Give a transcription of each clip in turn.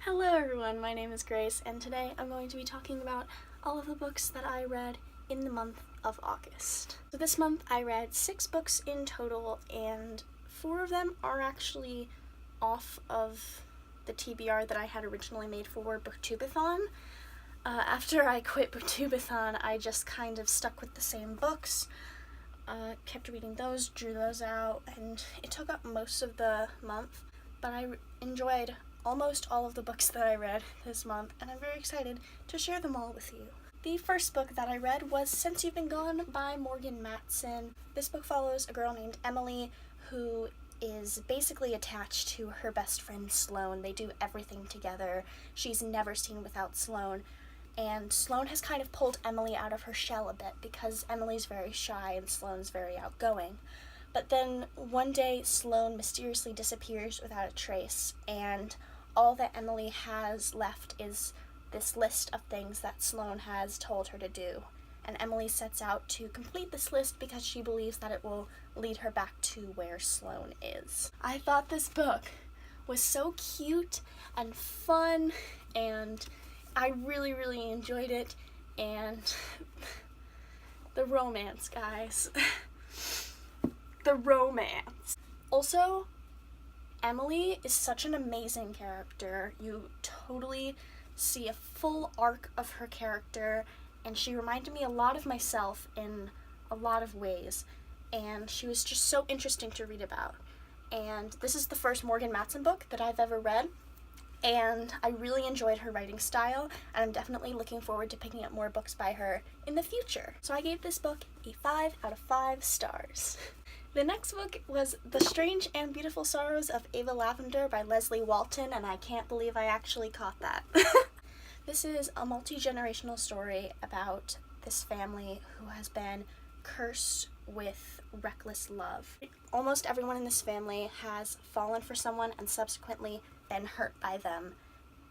Hello everyone, my name is Grace, and today I'm going to be talking about all of the books that I read in the month of August. So this month I read 6 books in total, and 4 of them are actually off of the TBR that I had originally made for Booktubeathon. After I quit Booktubeathon, I just kind of stuck with the same books, kept reading those, drew those out, and it took up most of the month, but I enjoyed almost all of the books that I read this month, and I'm very excited to share them all with you. The first book that I read was Since You've Been Gone by Morgan Matson. This book follows a girl named Emily who is basically attached to her best friend Sloane. They do everything together. She's never seen without Sloane, and Sloane has kind of pulled Emily out of her shell a bit because Emily's very shy and Sloane's very outgoing. But then one day Sloane mysteriously disappears without a trace, and all that Emily has left is this list of things that Sloane has told her to do. And Emily sets out to complete this list because she believes that it will lead her back to where Sloane is. I thought this book was so cute and fun, and I really enjoyed it. And the romance, guys. The romance. Also, Emily is such an amazing character. You totally see a full arc of her character, and she reminded me a lot of myself in a lot of ways, and she was just so interesting to read about. And this is the first Morgan Matson book that I've ever read, and I really enjoyed her writing style, and I'm definitely looking forward to picking up more books by her in the future. So I gave this book a 5 out of 5 stars. The next book was The Strange and Beautiful Sorrows of Ava Lavender by Leslie Walton, and I can't believe I actually caught that. This is a multi-generational story about this family who has been cursed with reckless love. Almost everyone in this family has fallen for someone and subsequently been hurt by them,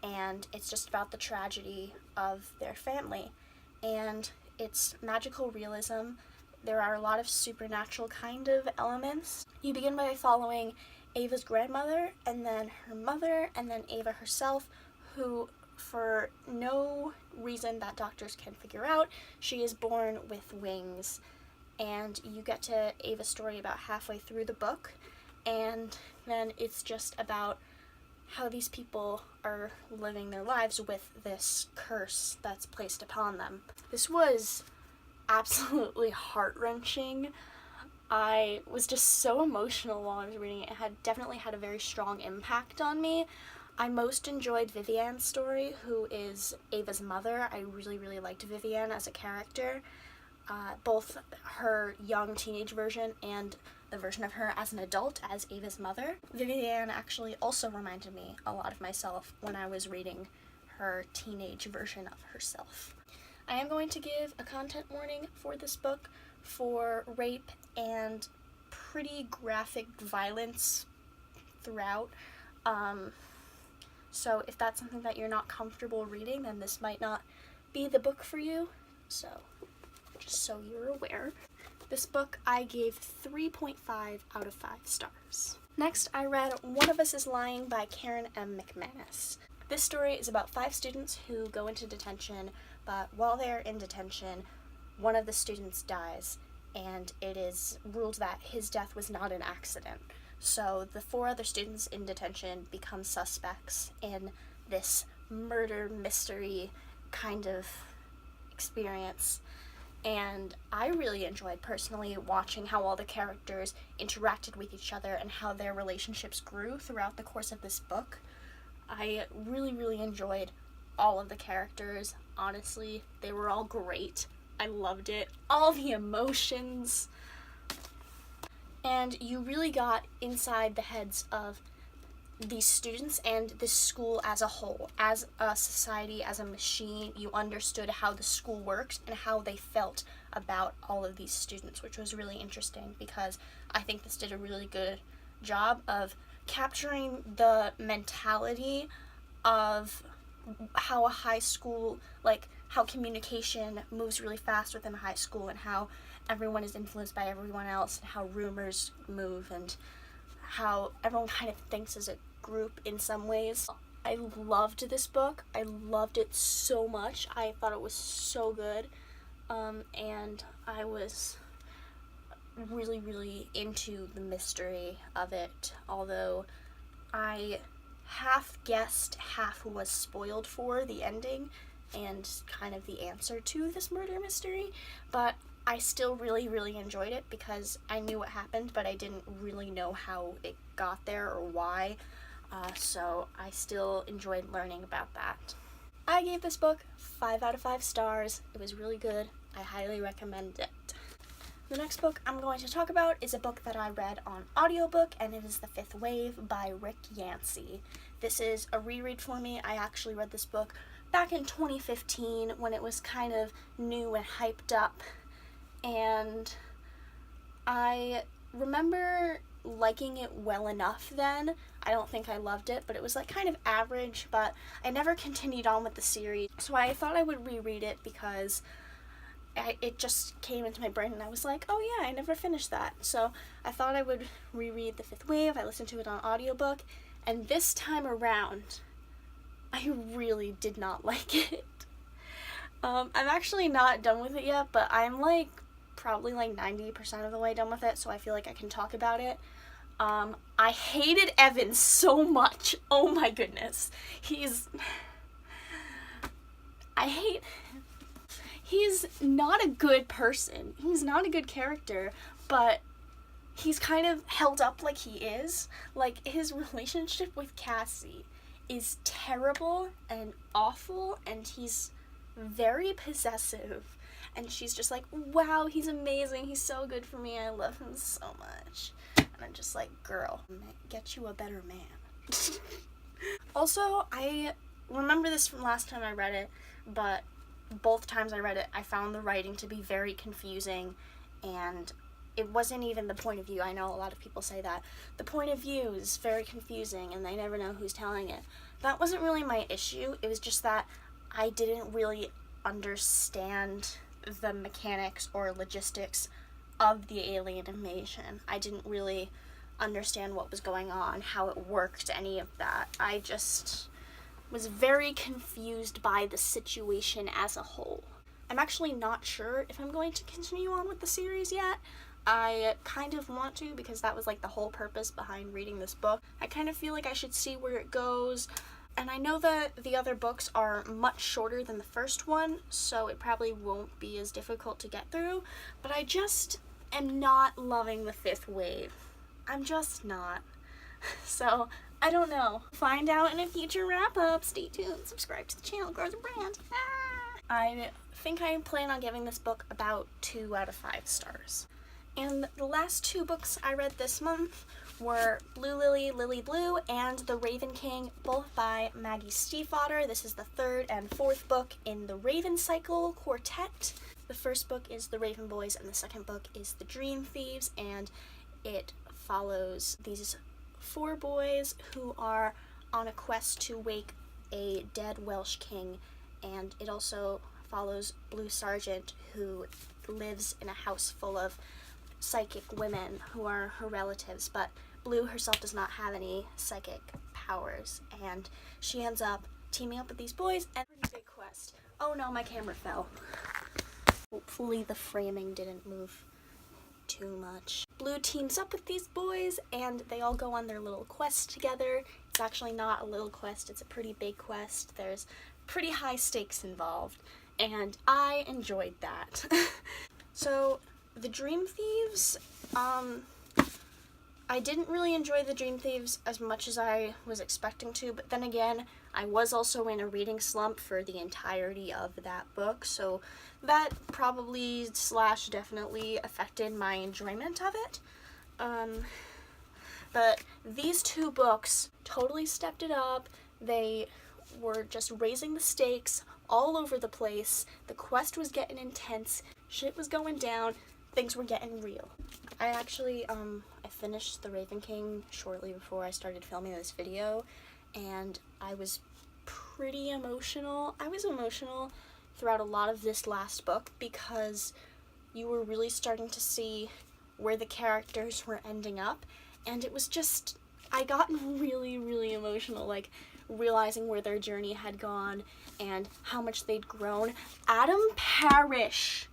and it's just about the tragedy of their family. And it's magical realism. There are a lot of supernatural kind of elements. You begin by following Ava's grandmother, and then her mother, and then Ava herself, who, for no reason that doctors can figure out, she is born with wings. And you get to Ava's story about halfway through the book, and then it's just about how these people are living their lives with this curse that's placed upon them. This was absolutely heart-wrenching. I was just so emotional while I was reading it. It had definitely had a very strong impact on me. I most enjoyed Vivian's story, who is Ava's mother. I really liked Vivian as a character. Both her young teenage version and the version of her as an adult as Ava's mother. Vivian actually also reminded me a lot of myself when I was reading her teenage version of herself. I am going to give a content warning for this book for rape and pretty graphic violence throughout. So if that's something that you're not comfortable reading, then this might not be the book for you. So just so you're aware. This book I gave 3.5 out of 5 stars. Next, I read One of Us is Lying by Karen M. McManus. This story is about 5 students who go into detention, but while they're in detention, one of the students dies, and it is ruled that his death was not an accident. So the 4 other students in detention become suspects in this murder mystery kind of experience. And I really enjoyed personally watching how all the characters interacted with each other and how their relationships grew throughout the course of this book. I really enjoyed all of the characters. Honestly, they were all great. I loved it. All the emotions. And you really got inside the heads of these students and this school as a whole. As a society, as a machine, you understood how the school works and how they felt about all of these students, which was really interesting because I think this did a really good job of capturing the mentality of how a high school, like how communication moves really fast within a high school, and how everyone is influenced by everyone else, and how rumors move, and how everyone kind of thinks as a group in some ways. I loved this book. I loved it so much. I thought it was so good. And I was really, really into the mystery of it, although I half guessed, half was spoiled for the ending and kind of the answer to this murder mystery, but I still really, really enjoyed it because I knew what happened, but I didn't really know how it got there or why, so I still enjoyed learning about that. I gave this book 5 out of 5 stars. It was really good. I highly recommend it. The next book I'm going to talk about is a book that I read on audiobook, and it is The Fifth Wave by Rick Yancey. This is a reread for me. I actually read this book back in 2015 when it was kind of new and hyped up, and I remember liking it well enough then. I don't think I loved it, but it was like kind of average, but I never continued on with the series, so I thought I would reread it because it just came into my brain and I was like, oh yeah, I never finished that. So I thought I would reread The Fifth Wave. I listened to it on audiobook, and this time around, I really did not like it. I'm actually not done with it yet, but I'm like probably like 90% of the way done with it, so I feel like I can talk about it. I hated Evan so much. Oh my goodness. He's not a good person. He's not a good character, but he's kind of held up like he is. Like, his relationship with Cassie is terrible and awful, and he's very possessive. And she's just like, wow, he's amazing. He's so good for me. I love him so much. And I'm just like, girl, get you a better man. Also, I remember this from last time I read it, but both times I read it, I found the writing to be very confusing, and it wasn't even the point of view. I know a lot of people say that. The point of view is very confusing, and they never know who's telling it. That wasn't really my issue. It was just that I didn't really understand the mechanics or logistics of the alien invasion. I didn't really understand what was going on, how it worked, any of that. I just was very confused by the situation as a whole. I'm actually not sure if I'm going to continue on with the series yet. I kind of want to, because that was like the whole purpose behind reading this book. I kind of feel like I should see where it goes, and I know that the other books are much shorter than the first one, so it probably won't be as difficult to get through, but I just am not loving The Fifth Wave. I'm just not. So, I don't know. Find out in a future wrap-up. Stay tuned. Subscribe to the channel. Grow the brand. I think I plan on giving this book about 2 out of 5 stars. And the last 2 books I read this month were Blue Lily, Lily Blue, and The Raven King, both by Maggie Stiefvater. This is the 3rd and 4th book in the Raven Cycle quartet. The first book is The Raven Boys, and the second book is The Dream Thieves, and it follows these 4 boys who are on a quest to wake a dead Welsh king, and it also follows Blue Sergeant, who lives in a house full of psychic women who are her relatives, but Blue herself does not have any psychic powers, and she ends up teaming up with these boys, and a pretty big quest. Oh no, my camera fell. Hopefully the framing didn't move too much. Blue teams up with these boys, and they all go on their little quest together. It's actually not a little quest, it's a pretty big quest. There's pretty high stakes involved, and I enjoyed that. So, The Dream Thieves, I didn't really enjoy The Dream Thieves as much as I was expecting to, but then again, I was also in a reading slump for the entirety of that book, so that probably / definitely affected my enjoyment of it. But these 2 books totally stepped it up. They were just raising the stakes all over the place. The quest was getting intense, shit was going down, things were getting real. I actually, I finished The Raven King shortly before I started filming this video, and I was pretty emotional. I was emotional throughout a lot of this last book because you were really starting to see where the characters were ending up, and it was just, I got really, really emotional, like, realizing where their journey had gone and how much they'd grown. Adam Parrish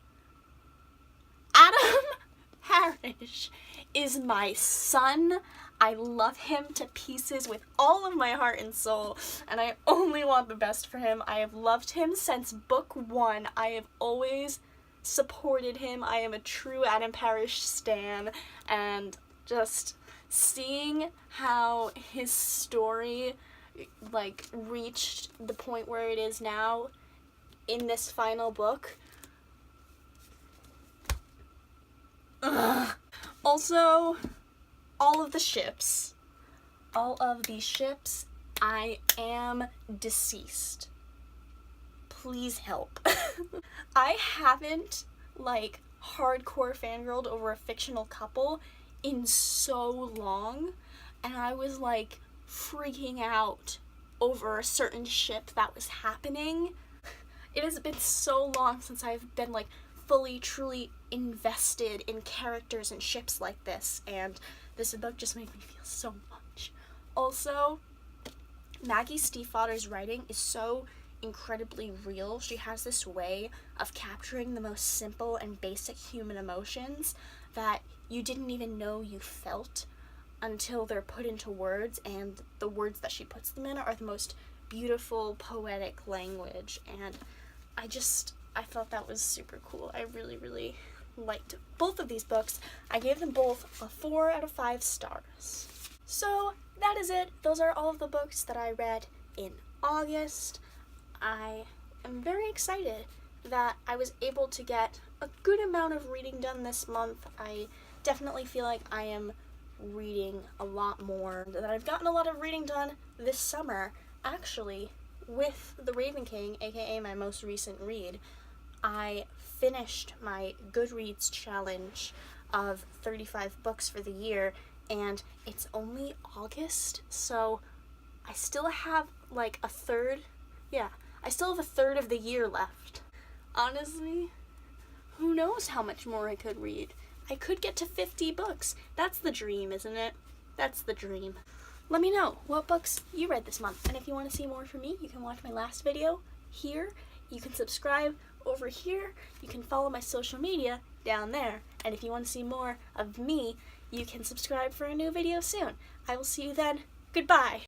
is my son. I love him to pieces with all of my heart and soul, and I only want the best for him. I have loved him since book 1. I have always supported him. I am a true Adam Parrish stan, and just seeing how his story like reached the point where it is now in this final book. Ugh. Also, all of the ships, I am deceased. Please help. I haven't like hardcore fangirled over a fictional couple in so long, and I was like freaking out over a certain ship that was happening. It has been so long since I've been like fully, truly invested in characters and ships like this, and this book just made me feel so much. Also, Maggie Stiefvater's writing is so incredibly real. She has this way of capturing the most simple and basic human emotions that you didn't even know you felt until they're put into words, and the words that she puts them in are the most beautiful, poetic language, and I thought that was super cool. I really, really liked both of these books. I gave them both a 4 out of 5 stars. So that is it. Those are all of the books that I read in August. I am very excited that I was able to get a good amount of reading done this month. I definitely feel like I am reading a lot more, that I've gotten a lot of reading done this summer. Actually, with The Raven King, aka my most recent read, I finished my Goodreads challenge of 35 books for the year, and it's only August, so I still have like a third of the year left. Honestly, who knows how much more I could read. I could get to 50 books. That's the dream, isn't it? That's the dream. Let me know what books you read this month, and if you want to see more from me, you can watch my last video here. You can subscribe over here. You can follow my social media down there. And if you want to see more of me, you can subscribe for a new video soon. I will see you then. Goodbye.